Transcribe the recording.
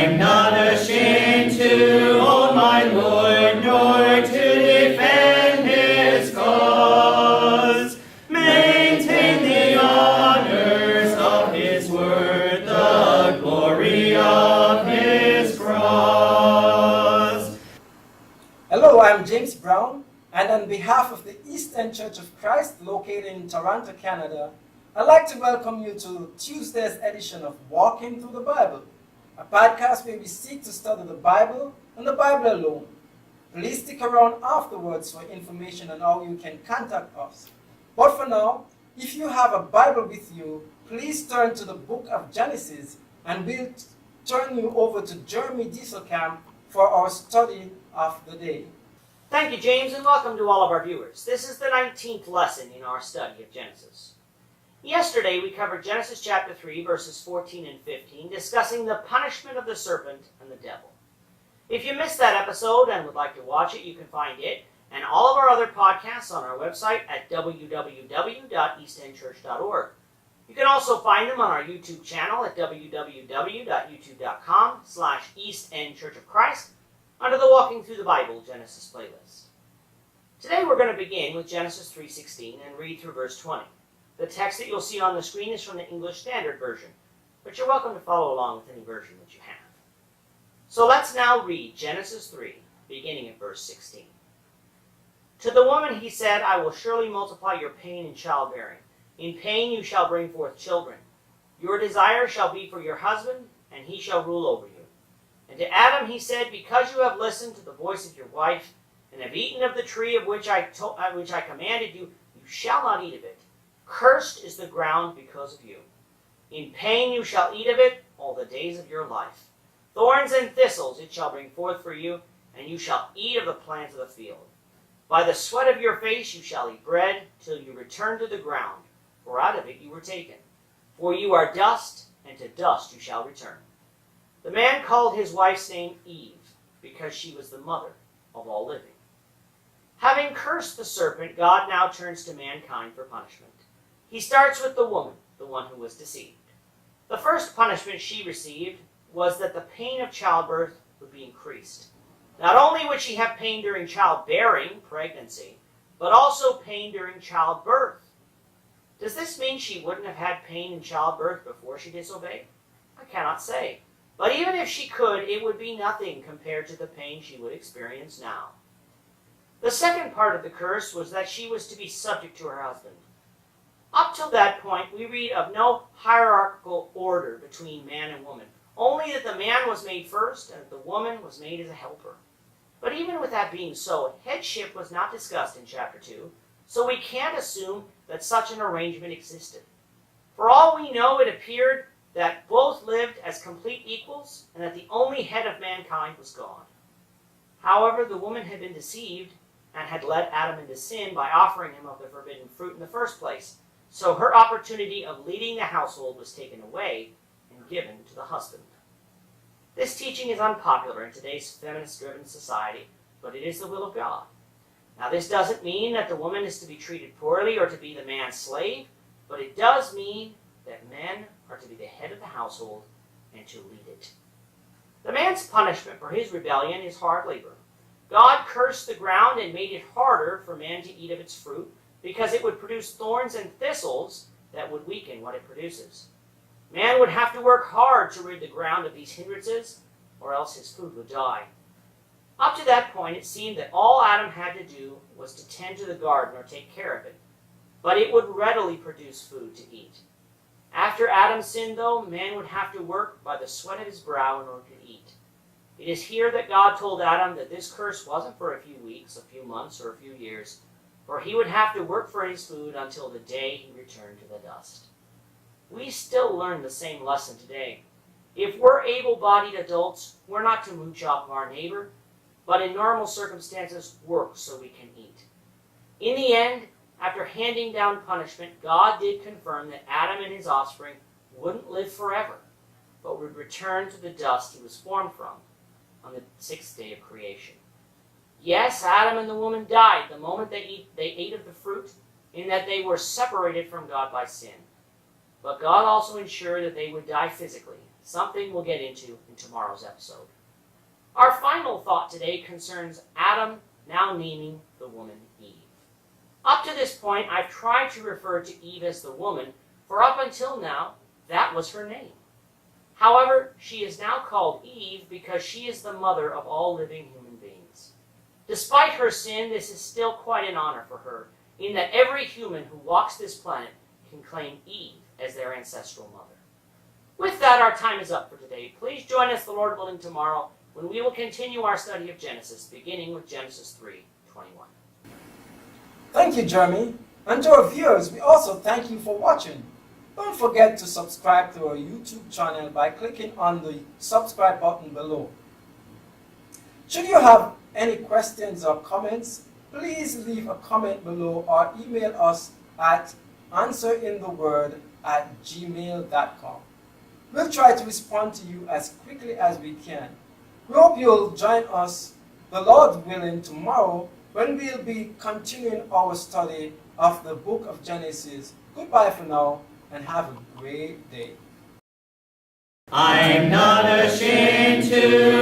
I'm not ashamed to own my Lord, nor to defend his cause. Maintain the honors of his word, the glory of his cross. Hello, I'm James Brown, and on behalf of the Eastern Church of Christ located in Toronto, Canada, I'd like to welcome you to Tuesday's edition of Walking Through the Bible, a podcast where we seek to study the Bible and the Bible alone. Please stick around afterwards for information on how you can contact us. But for now, if you have a Bible with you, please turn to the book of Genesis, and we'll turn you over to Jeremy Dieselkamp for our study of the day. Thank you, James, and welcome to all of our viewers. This is the 19th lesson in our study of Genesis. Yesterday, we covered Genesis chapter 3, verses 14 and 15, discussing the punishment of the serpent and the devil. If you missed that episode and would like to watch it, you can find it and all of our other podcasts on our website at www.eastendchurch.org. You can also find them on our YouTube channel at www.youtube.com/EastEndChurchOfChrist under the Walking Through the Bible Genesis playlist. Today we're going to begin with Genesis 3:16 and read through verse 20. The text that you'll see on the screen is from the English Standard Version, but you're welcome to follow along with any version that you have. So let's now read Genesis 3, beginning at verse 16. To the woman he said, I will surely multiply your pain in childbearing. In pain you shall bring forth children. Your desire shall be for your husband, and he shall rule over you. And to Adam he said, because you have listened to the voice of your wife, and have eaten of the tree of which I commanded you, you shall not eat of it. Cursed is the ground because of you. In pain you shall eat of it all the days of your life. Thorns and thistles it shall bring forth for you, and you shall eat of the plants of the field. By the sweat of your face you shall eat bread, till you return to the ground, for out of it you were taken. For you are dust, and to dust you shall return. The man called his wife's name Eve, because she was the mother of all living. Having cursed the serpent, God now turns to mankind for punishment. He starts with the woman, the one who was deceived. The first punishment she received was that the pain of childbirth would be increased. Not only would she have pain during childbearing, pregnancy, but also pain during childbirth. Does this mean she wouldn't have had pain in childbirth before she disobeyed? I cannot say. But even if she could, it would be nothing compared to the pain she would experience now. The second part of the curse was that she was to be subject to her husband. Up till that point, we read of no hierarchical order between man and woman, only that the man was made first and that the woman was made as a helper. But even with that being so, headship was not discussed in chapter 2, so we can't assume that such an arrangement existed. For all we know, it appeared that both lived as complete equals and that the only head of mankind was God. However, the woman had been deceived and had led Adam into sin by offering him of the forbidden fruit in the first place. So her opportunity of leading the household was taken away and given to the husband. This teaching is unpopular in today's feminist-driven society, but it is the will of God. Now, this doesn't mean that the woman is to be treated poorly or to be the man's slave, but it does mean that men are to be the head of the household and to lead it. The man's punishment for his rebellion is hard labor. God cursed the ground and made it harder for man to eat of its fruit, because it would produce thorns and thistles that would weaken what it produces. Man would have to work hard to rid the ground of these hindrances, or else his food would die. Up to that point, it seemed that all Adam had to do was to tend to the garden or take care of it, but it would readily produce food to eat. After Adam sinned, though, man would have to work by the sweat of his brow in order to eat. It is here that God told Adam that this curse wasn't for a few weeks, a few months, or a few years, for he would have to work for his food until the day he returned to the dust. We still learn the same lesson today. If we're able-bodied adults, we're not to mooch off of our neighbor, but in normal circumstances, work so we can eat. In the end, after handing down punishment, God did confirm that Adam and his offspring wouldn't live forever, but would return to the dust he was formed from on the sixth day of creation. Yes, Adam and the woman died the moment they ate of the fruit, in that they were separated from God by sin. But God also ensured that they would die physically, something we'll get into in tomorrow's episode. Our final thought today concerns Adam now naming the woman Eve. Up to this point, I've tried to refer to Eve as the woman, for up until now, that was her name. However, she is now called Eve because she is the mother of all living human beings. Despite her sin, this is still quite an honor for her, in that every human who walks this planet can claim Eve as their ancestral mother. With that, our time is up for today. Please join us, the Lord willing, tomorrow when we will continue our study of Genesis, beginning with Genesis 3:21. Thank you, Jeremy. And to our viewers, we also thank you for watching. Don't forget to subscribe to our YouTube channel by clicking on the subscribe button below. Should you have any questions or comments, please leave a comment below or email us at answerintheword@gmail.com. We'll try to respond to you as quickly as we can. We hope you'll join us, the Lord willing, tomorrow when we'll be continuing our study of the book of Genesis. Goodbye for now and have a great day. I'm not ashamed to